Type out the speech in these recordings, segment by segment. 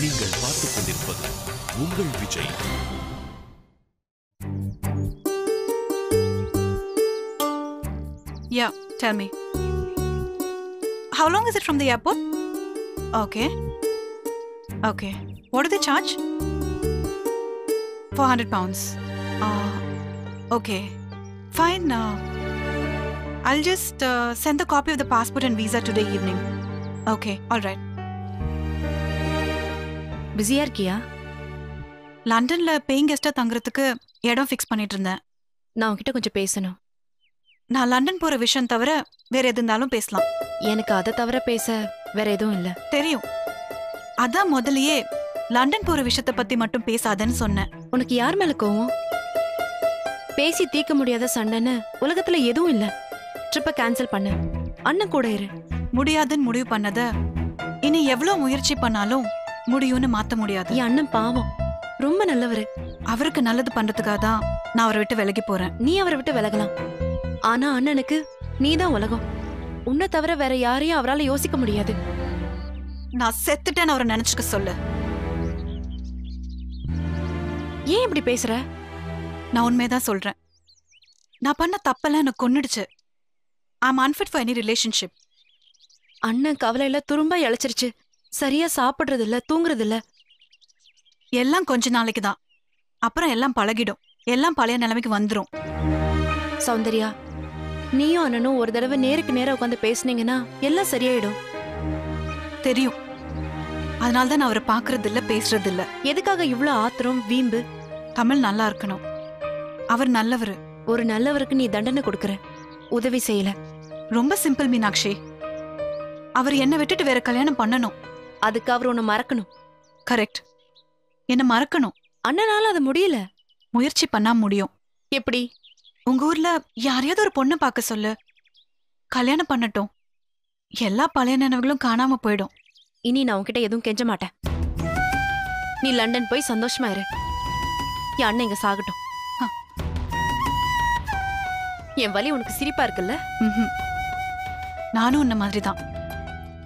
நீங்கள் பார்த்துக் கொண்டிருப்பது உங்கள் Vijay. Yeah, tell me. How long is it from the airport? Okay. Okay. What do they charge? 400 pounds. Okay. Fine. I'll just send the copy of the passport and visa today evening. Okay, all right. பிஸியா இருக்கியா? லண்டன்ல paying கெஸ்டா தங்குறதுக்கு இடம் fix பண்ணிட்டு இருந்தேன். நான் உன்கிட்ட கொஞ்சம் பேசணும். நான் லண்டன் போற விஷயம் தவிர வேற எது இருந்தாலும் பேசலாம். எனக்கு அதை தவிர பேச வேற எதுவும் இல்ல. தெரியும். அதான் முதல்லயே லண்டன் போற விஷயத்தை பத்தி மட்டும் பேசாதன்னு சொன்னேன். உனக்கு யார் மேல கோவம்? பேசி தீர்க்க முடியாத சண்டைன்னு உலகத்துல எதுவும் இல்ல. ட்ரிப்பை கேன்சல் பண்ணு. அண்ணன் கூட இரு. முடியாதுன்னு முடிவு பண்ணத இனி எவ்வளவு முயற்சி பண்ணாலும் முடியும்னு மாத்த முடியாது. என் அண்ணன் பாவம், ரொம்ப நல்லவரு. அவருக்கு நல்லது பண்றதுக்காக தான் நான் அவரை விட்டு விலகி போறேன். நீ அவரை விட்டு விலகலாம், ஆனா அண்ணனுக்கு நீதான் உலகம். உன்னை தவிர வேற யாரையும் அவரால் யோசிக்க முடியாது. நான் செத்துட்டேன்னு அவரை நினைச்சுக்க சொல்லு. ஏன் இப்படி பேசுற? நான் உண்மைதான் சொல்றேன். நான் பண்ண தப்பெல்லாம் எனக்கு கொன்னுடுச்சு. I'm unfit for any relationship. அண்ணன் கவலையில துரும்பா இழைச்சிருச்சு. சரியா சாப்பிடுறது இல்ல, தூங்குறது இல்ல. எல்லாம் கொஞ்ச நாளைக்கு தான், அப்புறம் எல்லாம் பழகிடும். எல்லாம் பழைய நிலைமைக்கு வந்துரும். சௌந்தர்யா, நீயும் அண்ணனும் ஒரு தடவை நேருக்கு நேரம் உட்காந்து பேசுனீங்கன்னா எல்லாம் சரியாயிடும். தெரியும். அதனால்தான் நான் அவரை பாக்குறது இல்ல, பேசுறது இல்ல. எதுக்காக இவ்ளோ ஆத்திரம் வீம்பு? தமிழ் நல்லா இருக்கணும். அவர் நல்லவரு. ஒரு நல்லவருக்கு நீ தண்டனை கொடுக்கற, உதவி செய்யல. ரொம்ப சிம்பிள் மீனாட்சி. அவர் என்ன விட்டுட்டு வேற கல்யாணம் பண்ணணும். அதுக்கு அவர் உன்னை மறக்கணும். கரெக்ட். என்ன மறக்கணும். அண்ணனால அது முடியல. முயற்சி பண்ணா முடியும். எப்படி? உங்க ஊர்ல யாரையாவது ஒரு பொண்ணு பார்க்க சொல்லு. கல்யாணம் பண்ணட்டும். எல்லா பழைய நினைவுகளும் காணாம போயிடும். இனி நான் உன்கிட்ட எதுவும் கெஞ்ச மாட்டேன். நீ லண்டன் போய் சந்தோஷமா இரு. என் அண்ணன் இங்க சாகட்டும். என் வலி உனக்கு சிரிப்பா இருக்குல்ல? நானும் உன்ன மாதிரிதான்.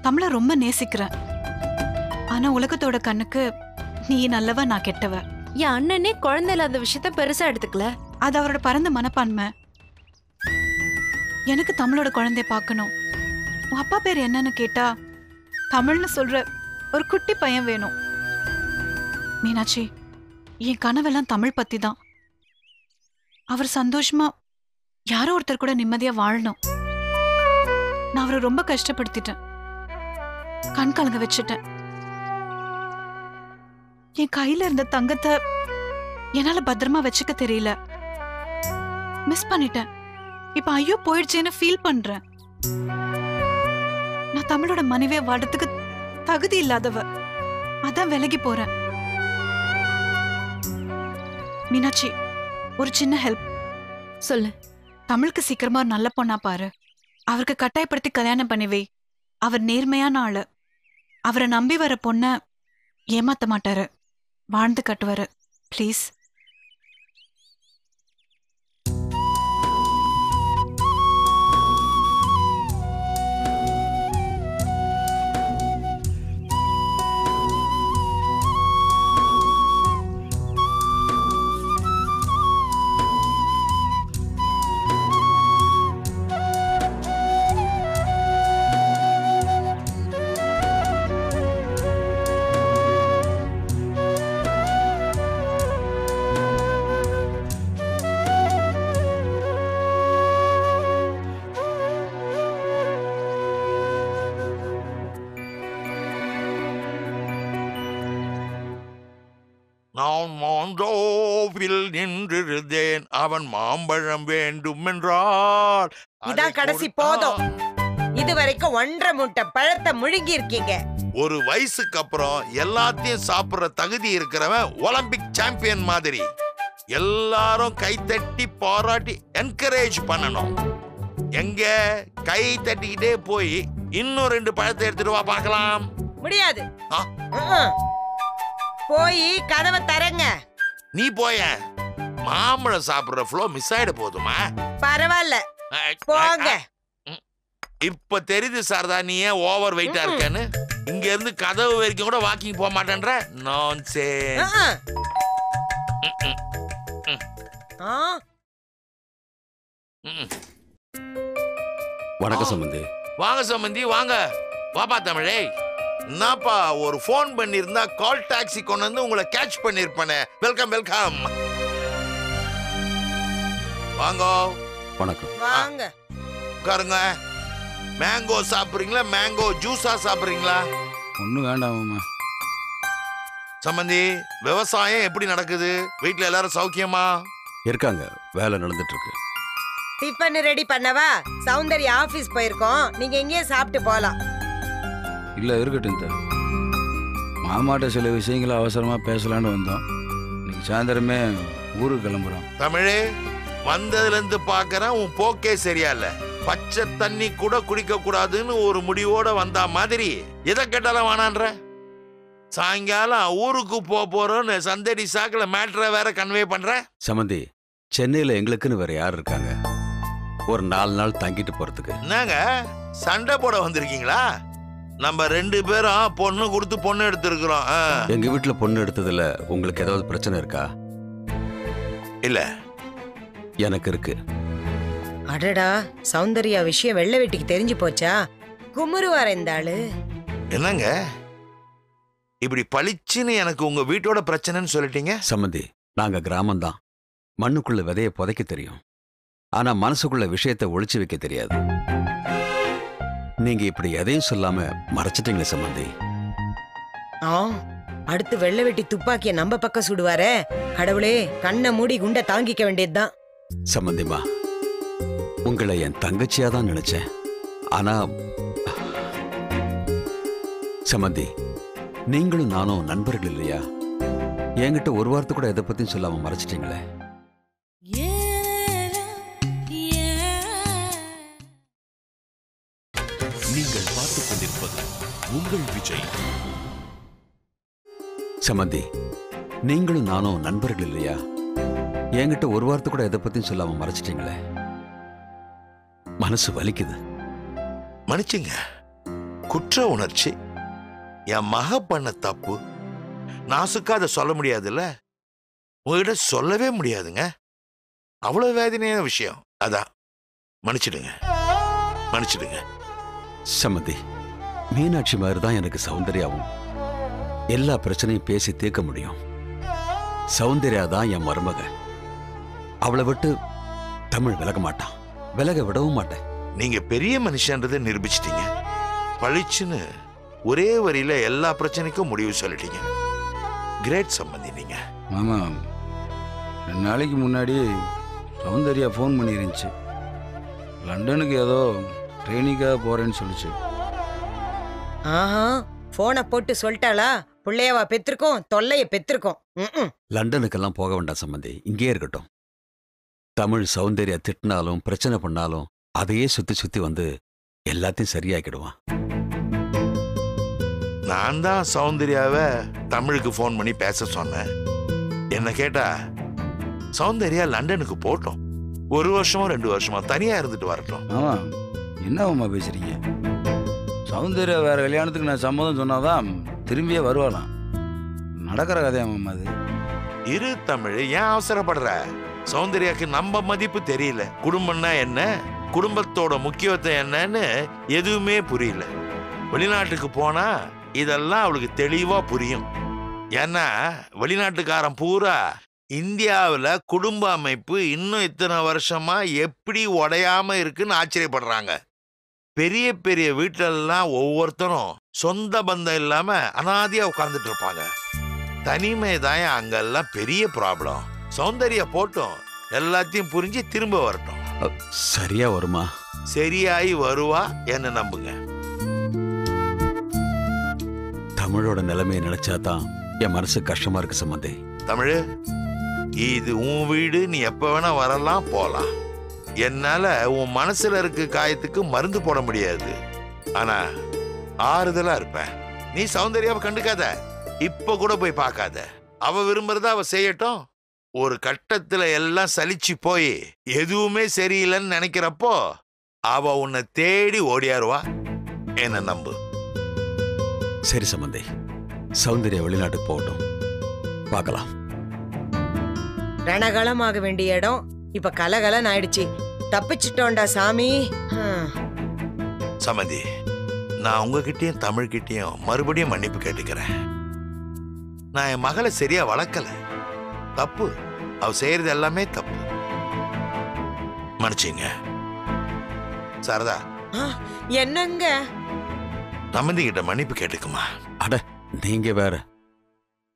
தமிழ ரொம்ப நேசிக்கிறேன். ஆனா உலகத்தோட கண்ணுக்கு நீ நல்லவ, நான் கெட்டவ. என் அண்ணனே குழந்தை இல்லாத விஷயத்த பெருசா எடுத்துக்கல. அது அவரோட பரந்த மனப்பான்மை. எனக்கு தமிழோட குழந்தைய பார்க்கணும். உன் அப்பா பேர் என்னன்னு கேட்டா தமிழ்னு சொல்ற ஒரு குட்டி பையன் வேணும். மீனாட்சி, என் கனவெல்லாம் தமிழ் பத்தி தான். அவர் சந்தோஷமா யாரோ ஒருத்தர் கூட நிம்மதியா வாழணும். நான் அவரை ரொம்ப கஷ்டப்படுத்திட்டேன், கண் கலங்க வச்சுட்டேன். என் கையில இருந்த தங்கத்தை என்னால பத்திரமா வச்சுக்க தெரியல. மிஸ் பண்ணிட்டேன். இப்ப ஐயோ போயிடுச்சேன்னு ஃபீல் பண்றேன். நான் தமிழோட மனைவியை வாடுறதுக்கு தகுதி இல்லாதவ. அதான் விலகி போறேன். மீனாட்சி, ஒரு சின்ன ஹெல்ப். சொல்லு. தமிழுக்கு சீக்கிரமா ஒரு நல்ல பொண்ணா பாரு. அவருக்கு கட்டாயப்படுத்தி கல்யாணம் பண்ணிவை. அவர் நேர்மையான ஆளு. அவரை நம்பி வர பொண்ண ஏமாத்த மாட்டாரு, வாழ்ந்து கட்டுவாரு. ப்ளீஸ். நான் மாந்தோவில் நின்றிருந்தேன், அவன் மாம்பழம் வேண்டும் என்றால். இதான் கடைசி போதும். இதுவரைக்கும் 1.5 மூட்டை பழத்தை முழுங்கி இருக்கீங்க. ஒரு வயசுக்கு அப்புறம் எல்லாத்தையும் சாப்பிடுற தகுதி இருக்கிறவன் ஒலிம்பிக் சாம்பியன் மாதிரி. எல்லாரும் கை தட்டி பாராட்டி என்கரேஜ் பண்ணணும். எங்க கை தட்டிக்கிட்டே போய் இன்னும் 2 பழத்தை எடுத்துட்டு வா பார்க்கலாம். முடியாது. போய் கதவை தரங்க. நீ போய மாம்பழம் சாப்பிடுற ஃப்ளோ மிஸ் ஆயிட போதுமா? பரவாயில்ல, போங்க. இப்ப தெரியுது சாரதா நீ ஏன் ஓவர் வெயிட்டா இருக்கன்னு. இங்க இருந்து கதவு வரைக்கும் கூட வாக்கிங் போக மாட்டேன்ற நான்சென்ஸ். வணக்கம் சம்பந்தி. வாங்க சம்பந்தி வாங்க. வாப்பா தமிழே. என்னப்பா ஒரு போன் பண்ணிருந்தா கால் டாக்ஸி கொண்டு வந்து உங்களை கேட்ச் பண்ணிருப்பேனே. Welcome welcome. வாங்க. வணக்கம். வாங்க உட்காருங்க. மேங்கோ சாப்பிடுறீங்களா மேங்கோ ஜூஸா சாப்பிடுறீங்களா? ஒன்றும் வேண்டாம். சம்பந்தி விவசாயம் எப்படி நடக்குது? வீட்டுல எல்லாரும் சௌக்கியமா இருக்காங்க? வேலை நடந்துட்டு இருக்கு. டிஃபன் ரெடி பண்ணவா? சௌந்தர்யா ஆபீஸ் போயிருக்கோம், நீங்க எங்கேயே சாப்பிட்டு போலாம். இல்லை இருக்கட்டும் சார். மாமாட்ட சில விஷயங்களை அவசரமாக பேசலான்னு வந்தோம். இன்னைக்கு சாயந்தரமே ஊருக்கு கிளம்புறோம். தமிழே வந்ததுல இருந்து பாக்குறேன் உன் போக்கே சரியா இல்ல. பச்சை தண்ணி கூட குடிக்க கூடாதுன்னு ஒரு முடிவோட வந்தா மாதிரி எதை கேட்டாலும் வேணான்ற. சாயங்காலம் ஊருக்கு போறோம்னு சந்தடி சாக்குல மேட்ரை வேற கன்வே பண்ற. சம்பந்தி, சென்னையில எங்களுக்குன்னு வேற யார் இருக்காங்க? ஒரு 4 நாள் தங்கிட்டு போறதுக்கு. என்னங்க சண்டை போட வந்திருக்கீங்களா? நம்ம 2 பேரும் பொண்ணு கொடுத்து பொண்ணு எடுத்திருக்கிறோம். எங்க வீட்டுல பொண்ணு எடுத்ததுல உங்களுக்கு ஏதாவது பிரச்சனை இருக்கா? இல்ல எனக்கு இருக்கு. அடடா, சௌந்தர்யா விஷயம் வெள்ளை வெட்டிக்கு தெரிஞ்சு போச்சா? குமுறுவார இந்த ஆளு. என்னங்க இப்படி பளிச்சுன்னு எனக்கு உங்க வீட்டோட பிரச்சனைன்னு சொல்லிட்டீங்க? சம்பந்தி, நாங்க கிராமம்தான். மண்ணுக்குள்ள விதைய புதைக்க தெரியும், ஆனா மனசுக்குள்ள விஷயத்தை ஒளிச்சு வைக்க தெரியாது. நீங்க இப்படி எதையும் சொல்லாம மறைச்சிட்டீங்களே சம்பந்தி. அடுத்து வெள்ளை வெட்டி துப்பாக்கிய நம்ம பக்கம் சுடுவாரே. கடவுளே, கண்ணை மூடி குண்ட தாங்கிக்க வேண்டியதுதான். சம்பந்திமா, உங்களை என் தங்கச்சியா தான் நினைச்சேன். ஆனா சம்பந்தி, நீங்களும் நானும் நண்பர்கள் இல்லையா? என்கிட்ட ஒரு வார்த்தை கூட எதை பத்தியும் சொல்லாம மறைச்சிட்டீங்களே. நீங்கள் பார்த்துக் கொண்டிருப்பது உங்கள் விஜய். சம்பந்தி, நீங்களும் நானும் நண்பர்கள் இல்லையா? என்கிட்ட ஒரு வார்த்தை கூட எதை பத்தியும் சொல்லாம மறைச்சிட்டீங்களே. மனசு வலிக்குது. மன்னிச்சுங்க. குற்ற உணர்ச்சி. என் மக பண்ண தப்பு. நாசுக்கா அதை சொல்ல முடியாதுல்ல. உங்ககிட்ட சொல்லவே முடியாதுங்க. அவ்வளவு வேதனையான விஷயம். அதான் மன்னிச்சிடுங்க, மன்னிச்சிடுங்க. சம்பந்தி, மீனாட்சி மாதிரி தான் எனக்கு சௌந்தர்யாவும். எல்லா பிரச்சனையும் பேசி தீர்க்க முடியும். சௌந்தர்யா தான் என் மருமக. அவளை விட்டு தமிழ் விலக மாட்டான், விலக விடவும் மாட்டேன். நீங்க பெரிய மனுஷன்றதை நிரூபிச்சிட்டீங்க. பளிச்சுன்னு ஒரே வரியில எல்லா பிரச்சனைக்கும் முடிவு சொல்லிட்டீங்க. கிரேட் சம்பந்தி நீங்க. மாமா, 2 நாளைக்கு முன்னாடி சௌந்தர்யா ஃபோன் பண்ணிருந்துச்சு. லண்டனுக்கு ஏதோ ட்ரெயினிங்காக போறேன்னு சொல்லிச்சு. ஆஹா, போனை போட்டு சொல்லிட்டாளா? பிள்ளையவா பெற்றிருக்கோம், தொல்லைய பெற்றிருக்கோம். லண்டனுக்கெல்லாம் போக வேண்டாம் சம்பந்தி, இங்கே இருக்கட்டும். தமிழ் சௌந்தர்யா திட்டினாலும் பிரச்சனை பண்ணாலும் அதையே சுத்தி சுத்தி வந்து எல்லாத்தையும் சரியாக்கிடுவான். நான் தான் சௌந்தர்யாவை தமிழுக்கு ஃபோன் பண்ணி பேச சொன்னேன். என்ன கேட்டா சௌந்தர்யா லண்டனுக்கு போட்டோம், 1 வருஷமோ 2 வருஷமோ தனியா இருந்துட்டு வரட்டும். மாமா, என்ன மாமா பேசுறீங்க? சௌந்தர்யா வேற கல்யாணத்துக்கு நான் சம்மதம் சொன்னாதான் திரும்பியே வருவாளாம். நடக்கிற கதையா மாமா அது? இரு தமிழ், ஏன் அவசரப்படுற? சௌந்தர்யாக்கு நம்ம மதிப்பு தெரியல. குடும்பம்னா என்ன, குடும்பத்தோட முக்கியத்துவம் என்னன்னு எதுவுமே புரியல. வெளிநாட்டுக்கு போனா இதெல்லாம் அவளுக்கு தெளிவா புரியும். ஏன்னா வெளிநாட்டுக்காரன் பூரா இந்தியாவில் குடும்ப அமைப்பு இன்னும் இத்தனை வருஷமா எப்படி உடையாம இருக்குன்னு ஆச்சரியப்படுறாங்க. பெரிய பெரிய வீட்டிலெல்லாம் ஒவ்வொருத்தரும் சொந்த பந்தம் இல்லாம அனாதியா உட்கார்ந்துட்டு இருப்பாங்க. தனிமை தான் அங்கெல்லாம் பெரிய ப்ராப்ளம். சௌந்தர்யா போட்டும், எல்லாத்தையும் புரிஞ்சு திரும்ப வரட்டும். சரியா வருமா? சரியாயி வருவா, என்ன நம்புங்க. தமிழோட நிலைமையை நினைச்சாதான் என் மனசு கஷ்டமா இருக்கு சம்பந்தி. தமிழ், இது உன் வீடு, நீ எப்ப வேணா வரலாம் போலாம். என்னால உன் மனசுல இருக்க காயத்துக்கு மருந்து போட முடியாது, ஆனா ஆறுதலா இருப்பேன். நீ சௌந்தர்யாவை கண்டுக்காத, இப்ப கூட போய் பார்க்காத. அவ விரும்புறத அவ செய்யட்டும். ஒரு கட்டத்துல எல்லாம் சலிச்சு போய் எதுவுமே சரியில்லைன்னு நினைக்கிறப்போ அவ உன்னை தேடி ஓடியாருவா, என்ன நம்பு. சரி சம்பந்தி, சௌந்தர்யா வெளிநாட்டுக்கு போகட்டும், பார்க்கலாம். ரணகலமாக வேண்டிய இடம் இப்ப கலகலன்னு ஆயிடுச்சு. தப்பிச்சிட்டோண்டா சாமி. சமந்தி, நான் உங்ககிட்டயும் தமிழ்கிட்டயும் மறுபடியும் மன்னிப்பு கேட்டுக்கிறேன். நான் என் மகளை சரியா வளர்க்கல. தப்பு, அவ செய்யறது எல்லாமே தப்பு. மன்னிச்சுங்க. சாரதா, என்னங்க சம்பந்தி கிட்ட மன்னிப்பு கேட்டுக்குமா? அட நீங்க வேற.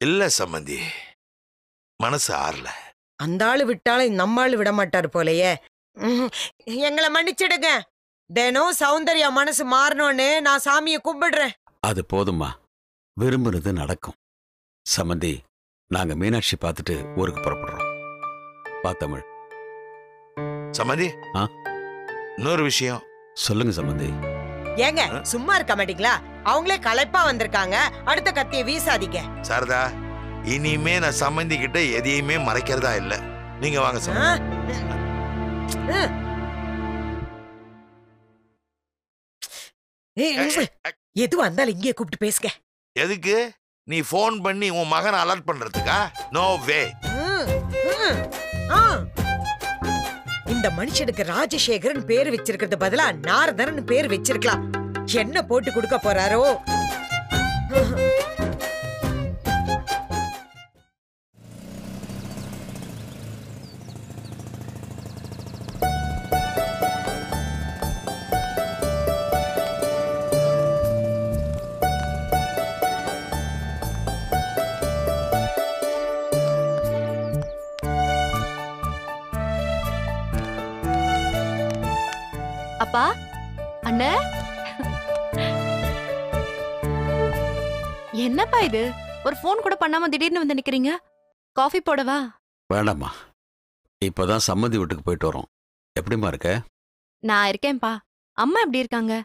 இல்ல சம்பந்தி, மனசு ஆறல. அந்த ஆளு விட்டாலும் நம்மாளு விட மாட்டாரு போலயே. எங்களை மன்னிச்சிடுங்க. தினம் சௌந்தர்யா மனசு மாறணும்னு நான் சாமியை கும்பிடுறேன். அது போதுமா, விரும்புறது நடக்கும். சம்பந்தி, நாங்க மீனாட்சி பார்த்துட்டு ஊருக்கு புறப்படுறோம். பா தமிழ். சம்பந்தி, ஆ? இன்னொரு விஷயம். சொல்லுங்க சம்பந்தி. ஏங்க சும்மா இருக்க மாட்டீங்களா? அவங்களே களைப்பா வந்திருக்காங்க, அடுத்த கத்திய வீசாதீங்க. சாரதா, இனிமே நான் சம்பந்தி கிட்ட எதையுமே மறைக்கிறதா இல்ல. நீங்க வாங்க சம்பந்தி. எது வந்தாலும் இங்கே கூப்பிட்டு பேசுங்க. எதுக்கு? நீ போன் பண்ணி உன் மகனை அலர்ட் பண்றதுக்கா? நோ வே. இந்த மனுஷனுக்கு ராஜசேகரன் பேரு வச்சிருக்கிறது பதிலா நாரதரன் பேர் வச்சிருக்கலாம். என்ன போட்டு கொடுக்க போறாரோ? அப்பா, அண்ணே, என்னப்பா இது? ஒரு போன் கூட பண்ணாம திடீர்னு வந்து நிக்கிறீங்க. காஃபி போடவா? வேண்டாம்மா, இப்பதான் சம்மந்தி வீட்டுக்கு போயிட்டு வரோம். எப்படிமா இருக்க? நான் இருக்கேன்பா. அம்மா எப்படி இருக்காங்க?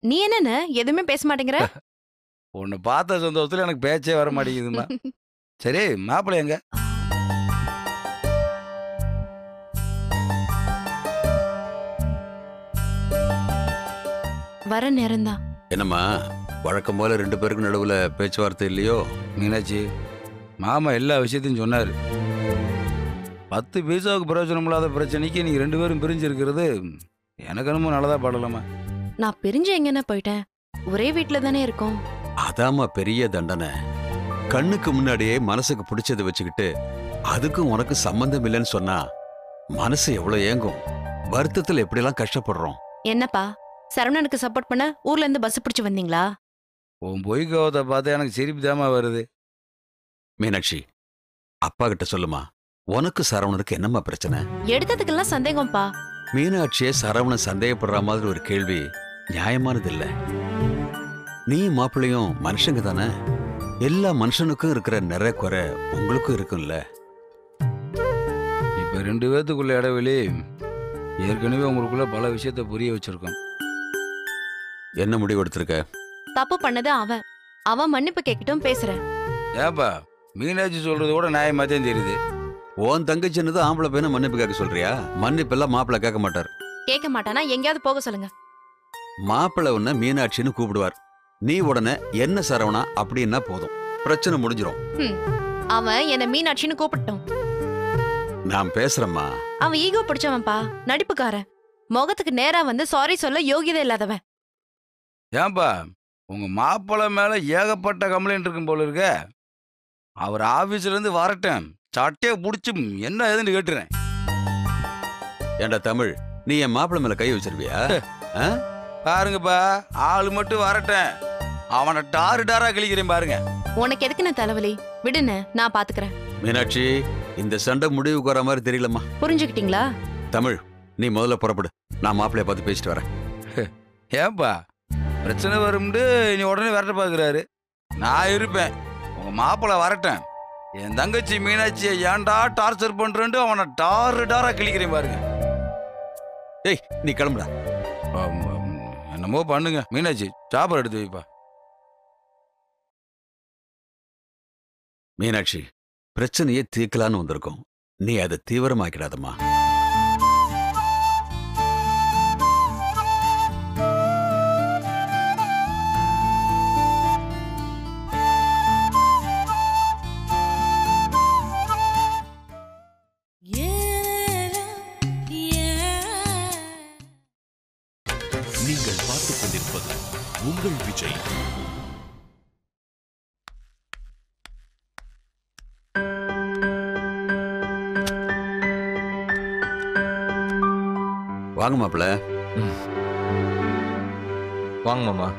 நீ என்னன்னு எதுவுமே பேச மாட்டேங்கிற? உன்னை பார்த்த சந்தோஷத்துல எனக்கு பேச்சே வர மாட்டேங்குதுமா. சரி, மாப்பிள்ளை எங்க? வர நேரம்தான். என்னம்மா, வழக்கம் போல 2 பேருக்கு நடுவுல பேச்சுவார்த்தை இல்லையோ? மீனாட்சி, மாமா எல்லா விஷயத்தையும் சொன்னாரு. 10 பைசாவுக்கு பிரயோஜனம் இல்லாத பிரச்சனைக்கு நீங்க 2 பேரும் பிரிஞ்சு இருக்கிறது எனக்கு என்னமோ நல்லதா படலாமா? நான் பிரிஞ்சு எங்கன்னு போயிட்டேன்? ஒரே வீட்டுல தானே இருக்கோம். அதாம்மா பெரிய தண்டனை. கண்ணுக்கு முன்னாடியே மனசுக்கு பிடிச்சதை வச்சுக்கிட்டு அதுக்கும் உனக்கு சம்பந்தம் இல்லைன்னு சொன்னா மனசு எவ்வளவு ஏங்கும். வருத்தத்துல எப்படிலாம் கஷ்டப்படுறோம். என்னப்பா, சரவணனுக்கு சப்போர்ட் பண்ண ஊர்ல இருந்து பஸ் பிடிச்சு வந்தீங்களா? உன் பொய்கோவத்தை பார்த்தா எனக்கு சிரிப்பு தாமா வருது. மீனாட்சி, அப்பா கிட்ட சொல்லுமா, உனக்கு சரவணனுக்கு என்னம்மா பிரச்சனை? எடுத்ததுக்கெல்லாம் சந்தேகம்ப்பா. மீனாட்சியே சரவணன் சந்தேகப்படுற மாதிரி ஒரு கேள்வி நியாயமானது இல்ல. நீ மாப்பிள்ளையும் மனுஷங்க தானே. எல்லா மனுஷனுக்கும் இருக்கிற நிறைய குறை உங்களுக்கும் இருக்கும்ல. இப்ப 2 பேத்துக்குள்ள இடைவெளி ஏற்கனவே உங்களுக்குள்ள பல விஷயத்த புரிய வச்சிருக்கோம். என்ன முடிவு எடுத்திருக்க? தப்பு பண்ணது அவன். அவன் மன்னிப்பு கேட்கட்டும், பேசுறேன். ஏப்பா, மீனாட்சி சொல்றது கூட நியாயமா தான் தெரியுது. உன் தங்கச்சின்னு ஆம்பளை பையனை மன்னிப்பு கேட்க சொல்றியா? மன்னிப்பு எல்லாம் மாப்பிள்ளை கேட்க மாட்டார். கேட்க மாட்டானா எங்கேயாவது போக சொல்லுங்க. மாப்பிள்ளை உன்னை மீனாட்சின்னு கூப்பிடுவார். நீ உடனே என்ன சரவணா அப்படின்னா போதும், பிரச்சனை முடிஞ்சிரும். அவன் என்ன மீனாட்சின்னு கூப்பிட்டோம். நான் பேசுறேம்மா. அவன் ஈகோ பிடிச்சவன்பா, நடிப்புக்காரன். முகத்துக்கு நேரா வந்து சாரி சொல்ல யோகியதை இல்லாதவன். ஏன்பா, உங்க மாப்பிள்ளை மேல ஏகப்பட்ட கம்ப்ளைண்ட் இருக்கும் போல இருக்க. அவர் ஆபீஸ்ல இருந்து வரட்டும், சட்டையை புடிச்சு என்ன ஏதுன்னு கேட்டுறேன். ஏண்டா தமிழ், நீ என் மாப்பிள்ளை மேல கை வச்சிருவியா? பாருங்கப்பா, ஆளு மட்டும் வரட்டும், அவனை டாரு டாரா கிழிக்கிறேன் பாருங்க. உனக்கு எதுக்கு நான் தலைவலி? விடுன்னு நான் பாத்துக்கிறேன். மீனாட்சி, இந்த சண்டை முடிவுக்கு வர மாதிரி தெரியலம்மா. புரிஞ்சுக்கிட்டீங்களா? தமிழ், நீ முதல்ல புறப்படு, நான் மாப்பிள்ளைய பார்த்து பேசிட்டு வரேன். ஏன்பா, பிரச்சனை வரும்னு நீ உடனே விரட்ட பாக்குறாரு. நான் இருப்பேன், உங்க மாப்பிள்ளை வரட்டும். என் தங்கச்சி மீனாட்சியை ஏன்டா டார்ச்சர் பண்றேன்ட்டு அவனை டாரு டாரா கிழிக்கிறேன் பாருங்க. ஏய், நீ கிளம்புடா. என்னமோ பண்ணுங்க. மீனாட்சி, சாப்பாடு எடுத்து வைப்பா. மீனாட்சி, பிரச்சனையே தீர்க்கலான்னு வந்திருக்கோம். நீ அதை தீவிரமாக்கிடாதம்மா. செய். வாங்க மாப்பிள்ள. வாங்க மாமா.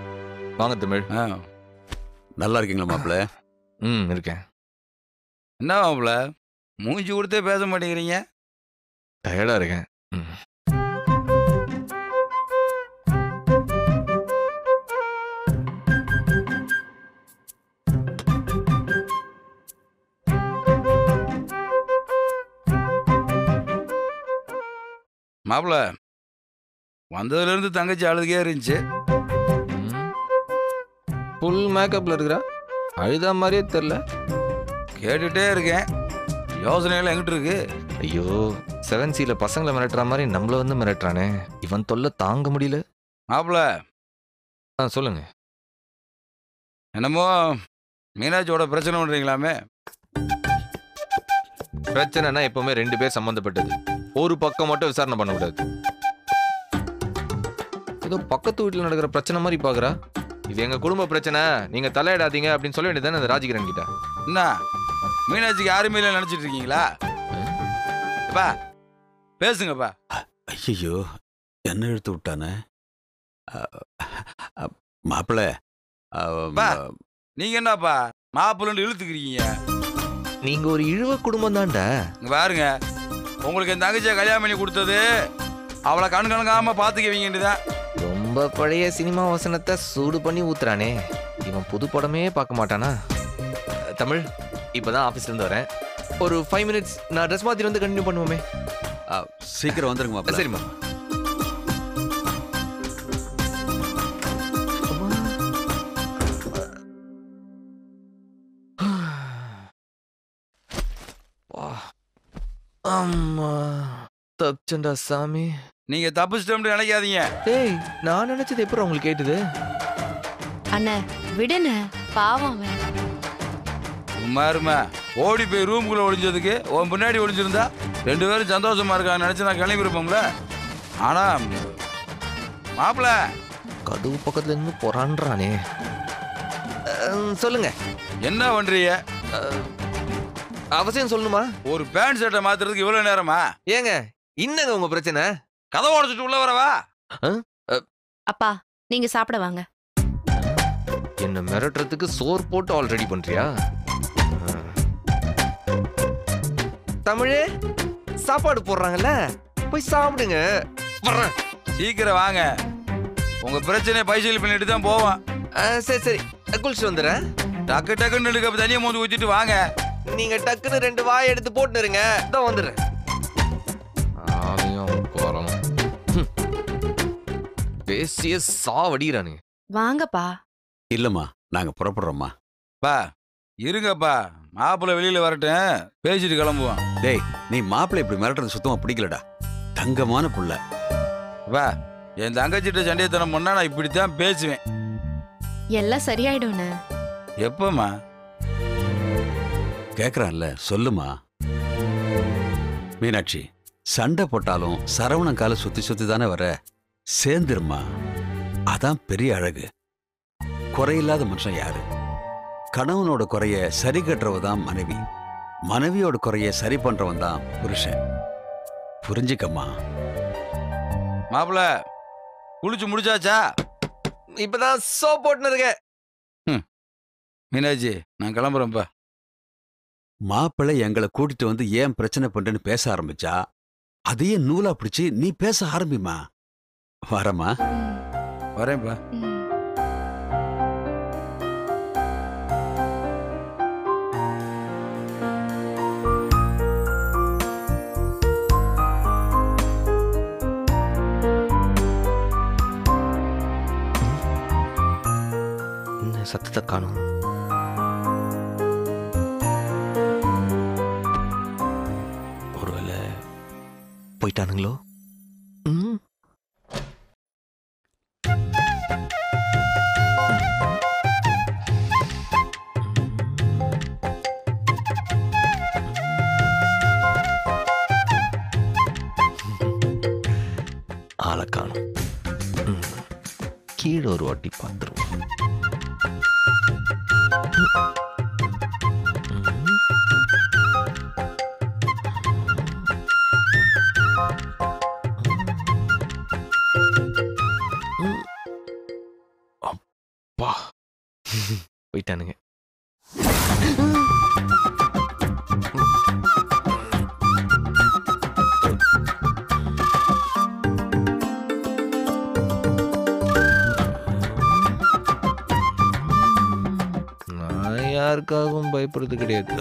வாங்க தமிழ். நல்லா இருக்கீங்களா மாப்பிள்ள? இருக்கேன். என்ன மாப்பிள்ள மூஞ்சி கொடுத்தே பேச மாட்டேங்கிறீங்க? டயர்டா இருக்கேன். மாப்பிள்ள வந்ததுல இருந்து தங்கச்சி அழுதுகே இருந்துச்சு. ஃபுல் மேக்கப்ல இருக்கிறா, அழுதா மாதிரியே தெரியல. கேட்டுட்டே இருக்கேன், யோசனைகள் எங்கிட்டு இருக்கு? ஐயோ, 7Cல பசங்களை மிரட்டுற மாதிரி நம்மள வந்து மிரட்டுறானே, இவன் தொல்லை தாங்க முடியல. மாப்பிள்ள சொல்லுங்க. என்னமோ மீனாட்சியோட பிரச்சனை பண்றீங்களாமே? பிரச்சனைனா எப்பவுமே 2 பேர் சம்பந்தப்பட்டது, ஒரு பக்கம் மட்டும் விசாரணை பண்ணக்கூடாது. ஏதோ பக்கத்து வீட்டில் நடக்கிற பிரச்சனை மாதிரி பாக்குறா. இது எங்க குடும்ப பிரச்சனை, நீங்க தலையிடாதீங்க அப்படின்னு சொல்ல வேண்டியதானே அந்த ராஜகிரண் கிட்ட. என்ன மீனாட்சிக்கு யாருமே இல்லை நினைச்சிட்டு இருக்கீங்களா? பேசுங்கப்பா. ஐயோ, என்ன இழுத்து விட்டானே மாப்பிள்ள. நீங்க என்னப்பா மாப்பிள்ளை இழுத்துக்கிறீங்க? நீங்க ஒரு இழுவ குடும்பம் தான்டா. பாருங்க, உங்களுக்கு என் தங்கச்சியை கல்யாணம் பண்ணி கொடுத்தது அவளை கண்காணாம பாத்துக்க வேண்டியதுதான். ரொம்ப பழைய சினிமா வசனத்தை சூடு பண்ணி ஊத்துறானே, இவன் புது படமே பார்க்க மாட்டானா? தமிழ், இப்பதான் ஆபீஸ்ல இருந்து வரேன், ஒரு 5 minutes நான் ட்ரெஸ் மாத்தி வந்து கண்டினியூ பண்ணுவோமே. சீக்கிரம் வந்துருங்க மாப்பிள்ள. சரிம்மா. அம்மா தப்சண்டா சாமி. நீங்க தப்பிச்சிட்டோம்னு நினைக்காதீங்க. ஏய், நான் நினைச்சது எப்படி உங்களுக்கு கேட்டுது? அண்ணே விடுன, பாவம் அவன். சும்மாருமா, ஓடி போய் ரூமுக்குள்ள ஒளிஞ்சதுக்கு உன் முன்னாடி ஒளிஞ்சிருந்தா 2 பேரும் சந்தோஷமா இருக்கான்னு நினைச்சு நான் கிளம்பி இருப்போம்ல. ஆனா மாப்பிள்ள கதவு பக்கத்துல இருந்து பொறான்றானே. சொல்லுங்க, என்ன பண்றீங்க? அவசியம் சொல்லணுமா? ஒரு பேண்ட் ஷர்ட்டை மாத்துறதுக்கு இவ்வளவு நேரமா? ஏங்க இன்னங்க உங்க பிரச்சனை? கதவை உடைச்சிட்டு உள்ள வரவா? அப்பா நீங்க சாப்பிட வாங்க. என்ன மிரட்டுறதுக்கு சோறு போட்டு ஆல்ரெடி பண்றியா? தமிழே, சாப்பாடு போடுறாங்கல்ல, போய் சாப்பிடுங்க. வர்றேன். சீக்கிரம் வாங்க, உங்க பிரச்சனையை பைசல் பண்ணிட்டு தான் போவான். சரி சரி, குளிச்சுட்டு வந்துடுறேன். டக்கு டக்குன்னு 2 கப் தனியா மோந்து ஊத்திட்டு வாங்க. நீங்க டக்குன்னு 2 வாய் எடுத்து போட்டுருங்க, தான் வந்துடுறேன். பேசிய சாவடிறானு. வாங்கப்பா. இல்லம்மா, நாங்க புறப்படுறோம்மா. பா இருங்கப்பா, மாப்பிள்ளை வெளியில வரட்டும், பேசிட்டு கிளம்புவான். டேய், நீ மாப்பிள்ளை இப்படி மிரட்டுறது சுத்தமா பிடிக்கலடா. தங்கமான புள்ள. பா, என் தங்கச்சிட்ட சண்டைத்தனம் பண்ணா நான் இப்படித்தான் பேசுவேன். எல்லாம் சரியாயிடும்னு. எப்பமா? கேக்குறான்ல, சொல்லுமா. மீனாட்சி, சண்டை போட்டாலும் சரவணன் கால சுத்தி சுத்தி தானே வர. சேர்ந்துருமா, அதான் பெரிய அழகு. குறையில்லாத மனுஷன் யாரு? கணவனோட குறைய சரி கட்டுறவதான் மனைவி, மனைவியோட குறைய சரி பண்றவன் தான் புருஷன். புரிஞ்சுக்கம்மா. மாப்பிள்ள குளிச்சு முடிச்சாச்சா? இப்பதான் சோப் போட்டுன்னு இருக்கேன். மீனாட்சி, நான் கிளம்புறேன்ப்பா. மாப்பிள்ளை எங்களை கூட்டிட்டு வந்து ஏன் பிரச்சனை பண்றேன்னு பேச ஆரம்பிச்சா அதையே நூலா பிடிச்சு நீ பேச ஆரம்பிமா. வரமா? வரேன்ப்பா. என்ன சத்தத்தை காணும்? ஒருவேளை போயிட்டானுங்களோ? ஆளை காணும். கீழே ஒரு வாட்டி பார்த்துருவோம். அப்பா போயிட்டானுங்க. நான் யாருக்காகவும் பயப்படுறது கிடையாது.